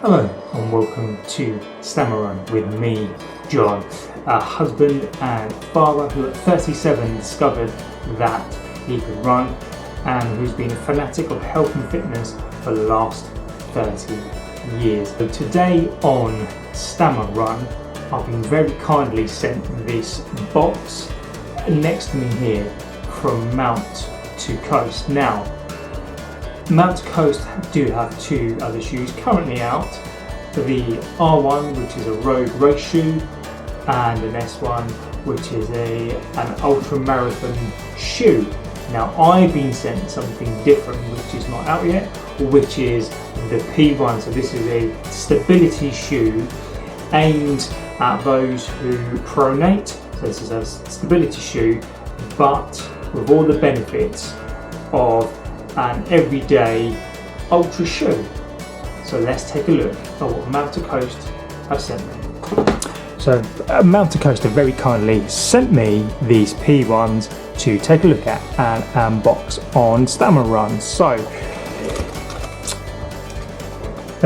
Hello and welcome to StammerRun with me, John, a husband and father who at 37 discovered that he could run and who's been a fanatic of health and fitness for the last 30 years. So today on StammerRun, I've been very kindly sent this box next to me here from Mount to Coast. Now, Mount to Coast do have two other shoes currently out, the R1, which is a road race shoe, and an S1, which is an ultra marathon shoe. Now I've been sent something different which is not out yet, which is the P1. So this is a stability shoe aimed at those who pronate. So this is a stability shoe, but with all the benefits of an everyday ultra shoe. So let's take a look at what Mount to Coast have sent me. So Mount to Coast have very kindly sent me these P1s to take a look at and unbox on StammerRun. So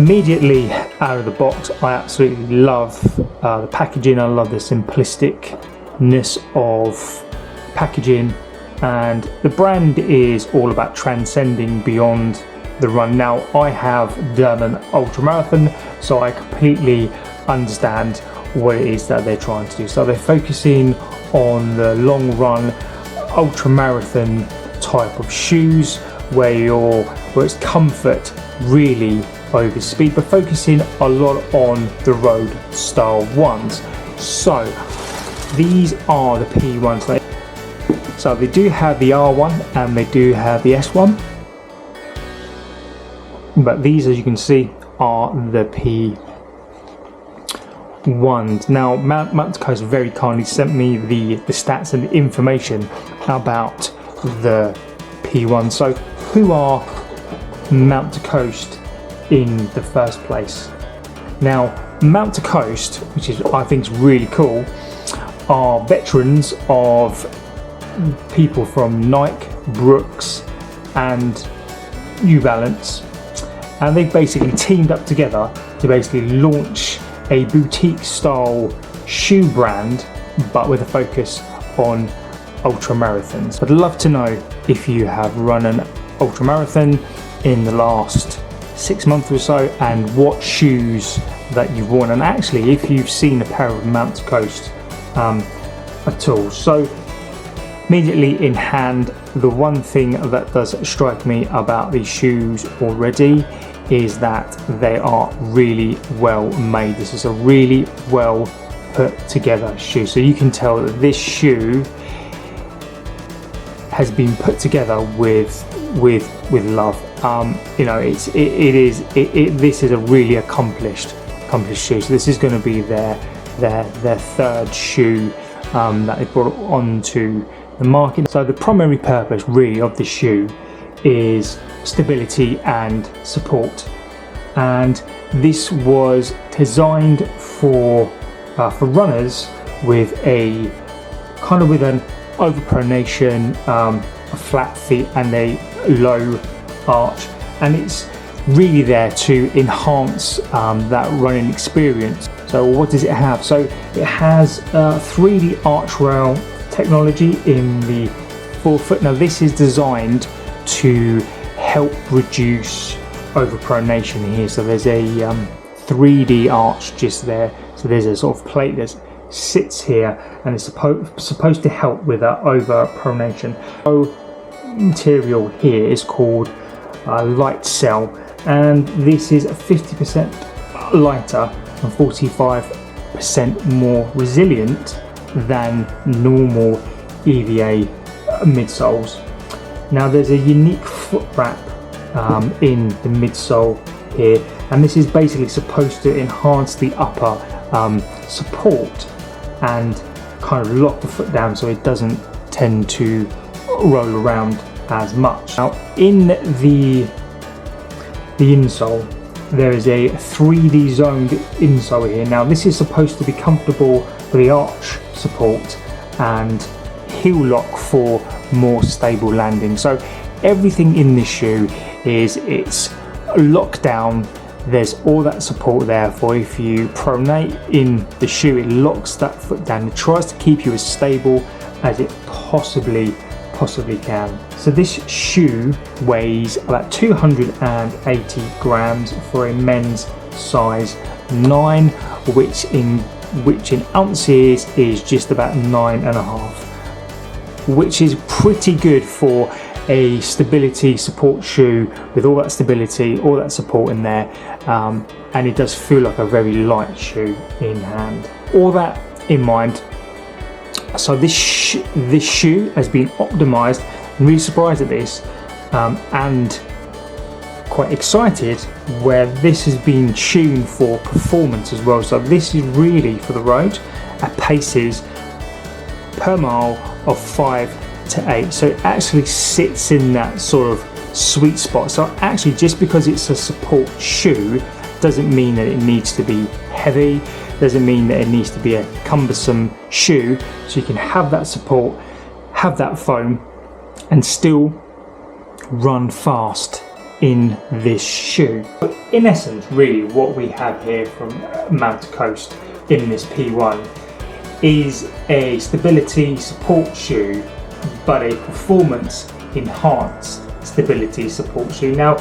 immediately out of the box, I absolutely love the packaging. I love the simplisticness of packaging, and the brand is all about transcending beyond the run. Now I have done an ultra marathon, so I completely understand what it is that they're trying to do. So they're focusing on the long run ultra marathon type of shoes where it's comfort really over speed, but focusing a lot on the road style ones. So these are the P1s. So they do have the R1 and they do have the S1, but these, as you can see, are the P1s. Now Mount to Coast very kindly sent me the stats and the information about the P1. So who are Mount to Coast in the first place? Now Mount to Coast, which is I think is really cool, are veterans of people from Nike, Brooks and New Balance, and they've basically teamed up together to basically launch a boutique style shoe brand, but with a focus on ultra marathons. I'd love to know if you have run an ultra marathon in the last 6 months or so, and what shoes that you've worn, and actually if you've seen a pair of Mount to Coast at all. So immediately in hand, the one thing that does strike me about these shoes already is that they are really well made. This is a really well put together shoe. So you can tell that this shoe has been put together with love. You know, this is a really accomplished shoe. So this is going to be their third shoe that they brought onto the market. So the primary purpose really of the shoe is stability and support, and this was designed for runners with an overpronation, a flat feet and a low arch, and it's really there to enhance that running experience. So what does it have? So it has 3D Archrail technology in the forefoot. Now this is designed to help reduce overpronation here. So there's a 3D arch just there. So there's a sort of plate that sits here and it's supposed to help with that overpronation. So material here is called LightCELL, and this is 50% lighter and 45% more resilient than normal EVA midsoles. Now there's a unique foot wrap in the midsole here, and this is basically supposed to enhance the upper support and kind of lock the foot down so it doesn't tend to roll around as much. Now in the insole, there is a 3D zoned insole here. Now this is supposed to be comfortable for the arch support and heel lock for more stable landing. So everything in this shoe it's locked down there's all that support there for if you pronate in the shoe, it locks that foot down. It tries to keep you as stable as it possibly can. So this shoe weighs about 280 grams for a men's size 9, which in ounces is just about 9.5, which is pretty good for a stability support shoe with all that stability, all that support in there, and it does feel like a very light shoe in hand. All that in mind, so this shoe has been optimized. I'm really surprised at this, and quite excited where this has been tuned for performance as well. So this is really for the road at paces per mile of 5 to 8, so it actually sits in that sort of sweet spot. So actually, just because it's a support shoe doesn't mean that it needs to be heavy, doesn't mean that it needs to be a cumbersome shoe. So you can have that support, have that foam, and still run fast in this shoe. But in essence, really what we have here from Mount Coast in this P1 is a stability support shoe, but a performance enhanced stability support shoe. Now,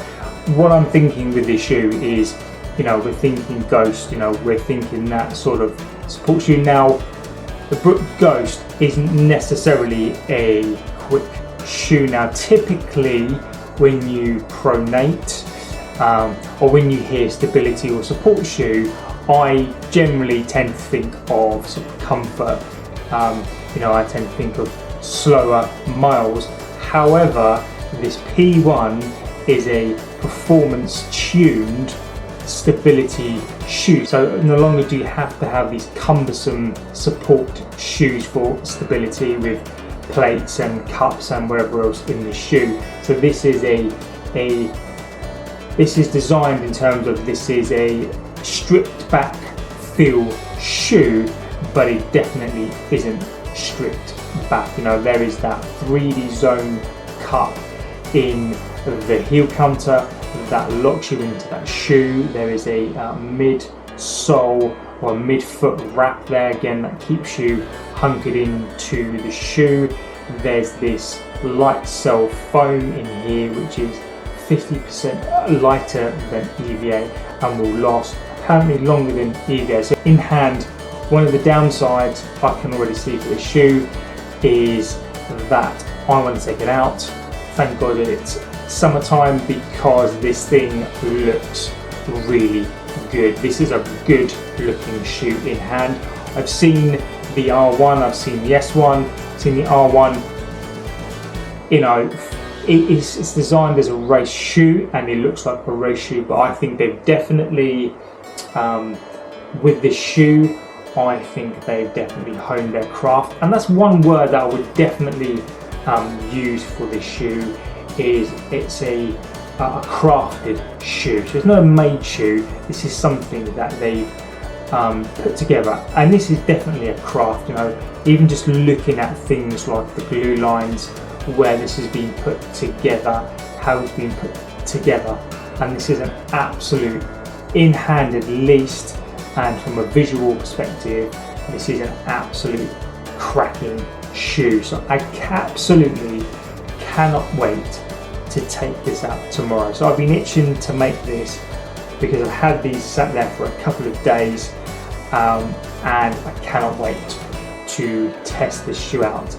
what I'm thinking with this shoe is, we're thinking Ghost, we're thinking that sort of support shoe. Now, the Brook Ghost isn't necessarily a quick shoe. Now, typically when you pronate or when you hear stability or support shoe, I generally tend to think of sort of comfort. I tend to think of slower miles. However, this P1 is a performance tuned stability shoe, so no longer do you have to have these cumbersome support shoes for stability with plates and cups and wherever else in the shoe. So this is this is designed in terms of, this is a stripped back feel shoe, but it definitely isn't stripped back. There is that 3D zone cup in the heel counter that locks you into that shoe. There is a mid sole or mid-foot wrap there, again, that keeps you hunkered into the shoe. There's this LightCELL foam in here, which is 50% lighter than EVA and will last apparently longer than EVA. So in hand, one of the downsides I can already see for the shoe is that I want to take it out. Thank God that it's summertime, because this thing looks really good. This is a good looking shoe in hand. I've seen the R1, I've seen the S1, I've seen the R1. It's designed as a race shoe and it looks like a race shoe, but I think they've definitely, with this shoe, I think they've definitely honed their craft. And that's one word that I would definitely use for this shoe, is it's a crafted shoe. So it's not a made shoe, this is something that they've put together, and this is definitely a craft. Even just looking at things like the glue lines, where this has been put together, how it's been put together, and this is an absolute, in hand at least, and from a visual perspective, this is an absolute cracking shoe. So I absolutely cannot wait to take this out tomorrow. So I've been itching to make this because I've had these sat there for a couple of days, and I cannot wait to test this shoe out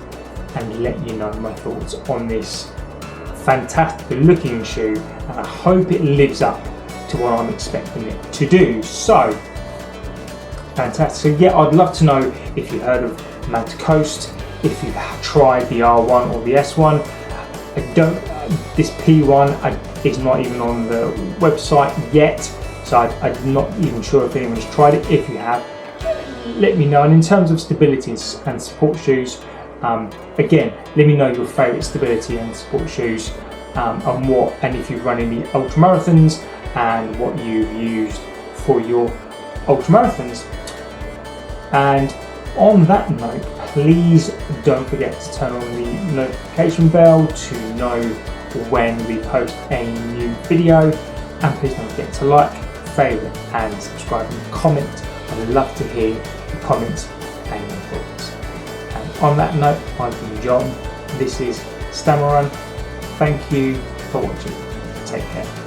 and let you know my thoughts on this fantastic looking shoe, and I hope it lives up to what I'm expecting it to do. So fantastic. So yeah, I'd love to know if you've heard of Mount Coast, if you've tried the R1 or the S1. This P1 is not even on the website yet, so I'm not even sure if anyone's tried it. If you have, let me know. And in terms of stability and support shoes, again, let me know your favourite stability and support shoes, and if you've run any ultramarathons and what you've used for your ultramarathons. And on that note, please don't forget to turn on the notification bell to know when we post a new video, and please don't forget to like, favourite and subscribe and comment. I'd love to hear your comments and your thoughts. And on that note, I've been John. This is StammerRun. Thank you for watching. Take care.